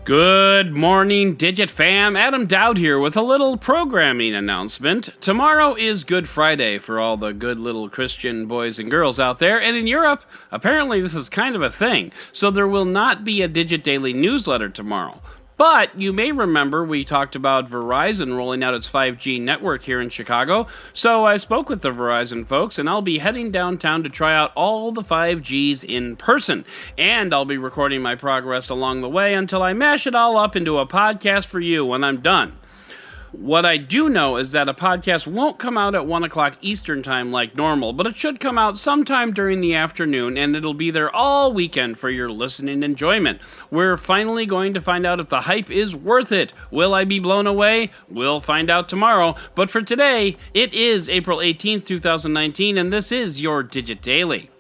Good morning, Digit fam. Adam Dowd here with a little programming announcement. Tomorrow is Good Friday for all the good little Christian boys and girls out there, and in Europe, apparently this is kind of a thing, so there will not be a Digit Daily newsletter tomorrow. But you may remember we talked about Verizon rolling out its 5G network here in Chicago, so I spoke with the Verizon folks, and I'll be heading downtown to try out all the 5Gs in person. And I'll be recording my progress along the way until I mash it all up into a podcast for you when I'm done. What I do know is that a podcast won't come out at 1 o'clock Eastern time like normal, but it should come out sometime during the afternoon, and it'll be there all weekend for your listening enjoyment. We're finally going to find out if the hype is worth it. Will I be blown away? We'll find out tomorrow. But for today, it is April 18th, 2019, and this is your Digit Daily.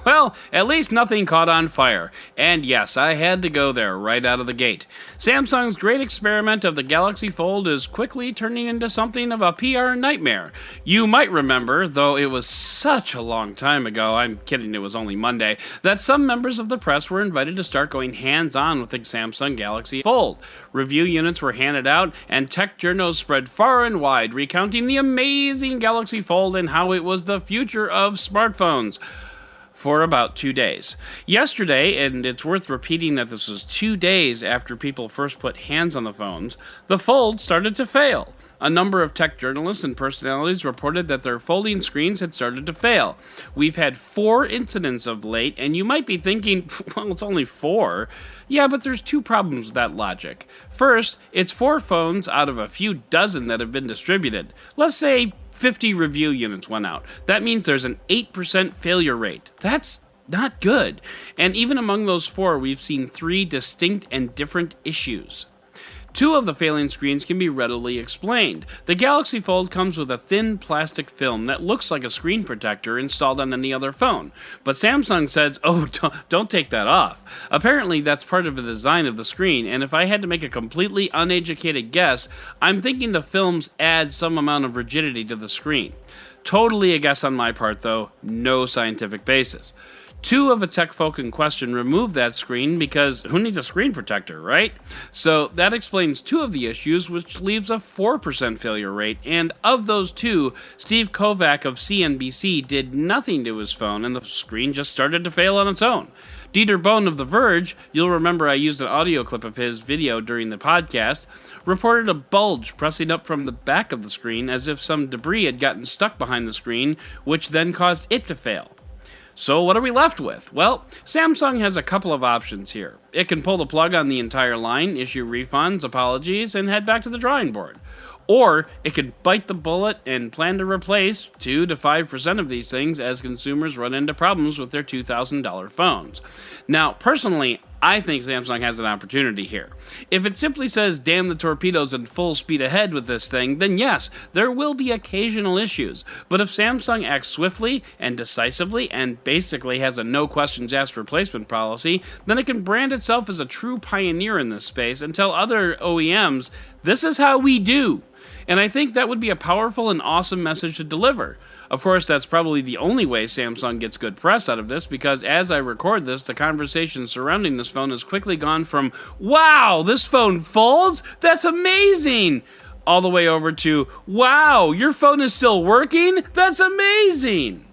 Well, at least nothing caught on fire. And yes, I had to go there right out of the gate. Samsung's great experiment of the Galaxy Fold is quickly turning into something of a PR nightmare. You might remember, though it was such a long time ago, I'm kidding, it was only Monday, that some members of the press were invited to start going hands-on with the Samsung Galaxy Fold. Review units were handed out, and tech journals spread far and wide, recounting the amazing Galaxy Fold and how it was the future of smartphones. For about 2 days. Yesterday, and it's worth repeating that this was 2 days after people first put hands on the phones, the Fold started to fail. A number of tech journalists and personalities reported that their folding screens had started to fail. We've had 4 incidents of late, and you might be thinking, well, it's only 4. Yeah, but there's 2 problems with that logic. First, it's 4 phones out of a few dozen that have been distributed. Let's say 50 review units went out. That means there's an 8% failure rate. That's not good. And even among those 4, we've seen 3 distinct and different issues. 2 of the failing screens can be readily explained. The Galaxy Fold comes with a thin plastic film that looks like a screen protector installed on any other phone. But Samsung says, oh, don't take that off. Apparently, that's part of the design of the screen, and if I had to make a completely uneducated guess, I'm thinking the films add some amount of rigidity to the screen. Totally a guess on my part, though, no scientific basis. 2 of the tech folk in question removed that screen because who needs a screen protector, right? So that explains 2 of the issues, which leaves a 4% failure rate. And of those 2, Steve Kovac of CNBC did nothing to his phone and the screen just started to fail on its own. Dieter Bohn of The Verge, you'll remember I used an audio clip of his video during the podcast, reported a bulge pressing up from the back of the screen as if some debris had gotten stuck behind the screen, which then caused it to fail. So what are we left with? Well, Samsung has a couple of options here. It can pull the plug on the entire line, issue refunds, apologies, and head back to the drawing board. Or it could bite the bullet and plan to replace 2 to 5% of these things as consumers run into problems with their $2,000 phones. Now, personally, I think Samsung has an opportunity here. If it simply says damn the torpedoes and full speed ahead with this thing, then yes, there will be occasional issues. But if Samsung acts swiftly and decisively and basically has a no questions asked replacement policy, then it can brand itself as a true pioneer in this space and tell other OEMs, this is how we do. And I think that would be a powerful and awesome message to deliver. Of course, that's probably the only way Samsung gets good press out of this, because as I record this, the conversation surrounding this phone has quickly gone from, wow, this phone folds? That's amazing! All the way over to, wow, your phone is still working? That's amazing!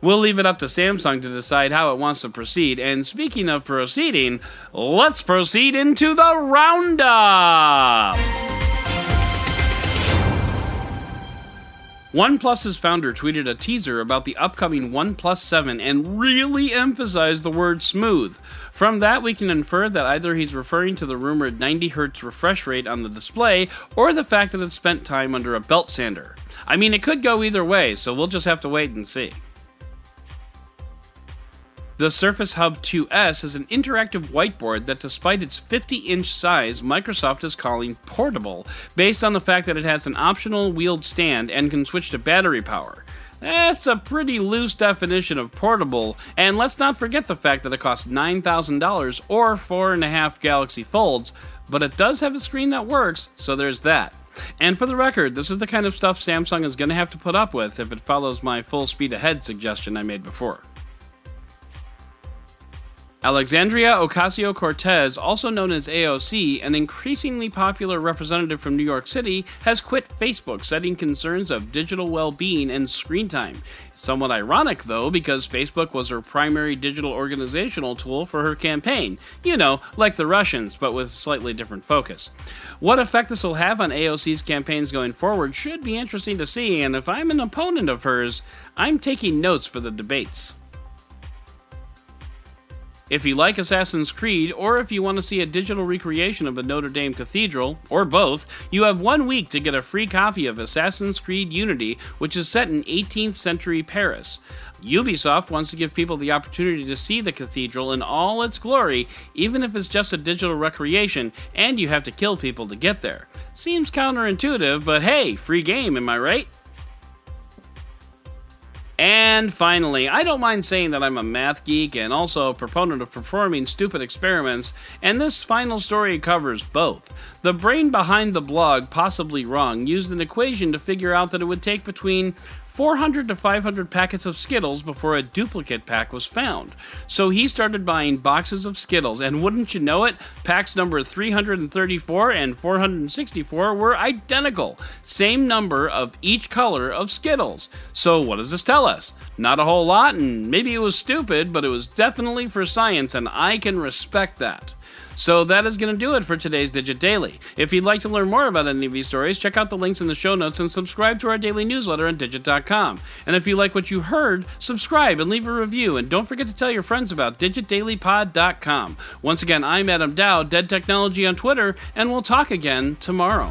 We'll leave it up to Samsung to decide how it wants to proceed, and speaking of proceeding, let's proceed into the roundup! OnePlus's founder tweeted a teaser about the upcoming OnePlus 7 and really emphasized the word smooth. From that, we can infer that either he's referring to the rumored 90Hz refresh rate on the display, or the fact that it spent time under a belt sander. I mean, it could go either way, so we'll just have to wait and see. The Surface Hub 2S is an interactive whiteboard that, despite its 50-inch size, Microsoft is calling portable, based on the fact that it has an optional wheeled stand and can switch to battery power. That's a pretty loose definition of portable, and let's not forget the fact that it costs $9,000 or 4.5 Galaxy Folds, but it does have a screen that works, so there's that. And for the record, this is the kind of stuff Samsung is going to have to put up with if it follows my full speed ahead suggestion I made before. Alexandria Ocasio-Cortez, also known as AOC, an increasingly popular representative from New York City, has quit Facebook, citing concerns of digital well-being and screen time. It's somewhat ironic, though, because Facebook was her primary digital organizational tool for her campaign. You know, like the Russians, but with slightly different focus. What effect this will have on AOC's campaigns going forward should be interesting to see, and if I'm an opponent of hers, I'm taking notes for the debates. If you like Assassin's Creed, or if you want to see a digital recreation of the Notre Dame Cathedral, or both, you have 1 week to get a free copy of Assassin's Creed Unity, which is set in 18th century Paris. Ubisoft wants to give people the opportunity to see the cathedral in all its glory, even if it's just a digital recreation, and you have to kill people to get there. Seems counterintuitive, but hey, free game, am I right? And finally, I don't mind saying that I'm a math geek and also a proponent of performing stupid experiments, and this final story covers both. The brain behind the blog, Possibly Wrong, used an equation to figure out that it would take between 400 to 500 packets of Skittles before a duplicate pack was found. So he started buying boxes of Skittles, and wouldn't you know it, packs number 334 and 464 were identical. Same number of each color of Skittles. So what does this tell us? Not a whole lot, and maybe it was stupid, but it was definitely for science, and I can respect that. So that is going to do it for today's Digit Daily. If you'd like to learn more about any of these stories, check out the links in the show notes and subscribe to our daily newsletter on Digit.com. And if you like what you heard, subscribe and leave a review. And don't forget to tell your friends about DigitDailyPod.com. Once again, I'm Adam Dow, Dead Technology on Twitter, and we'll talk again tomorrow.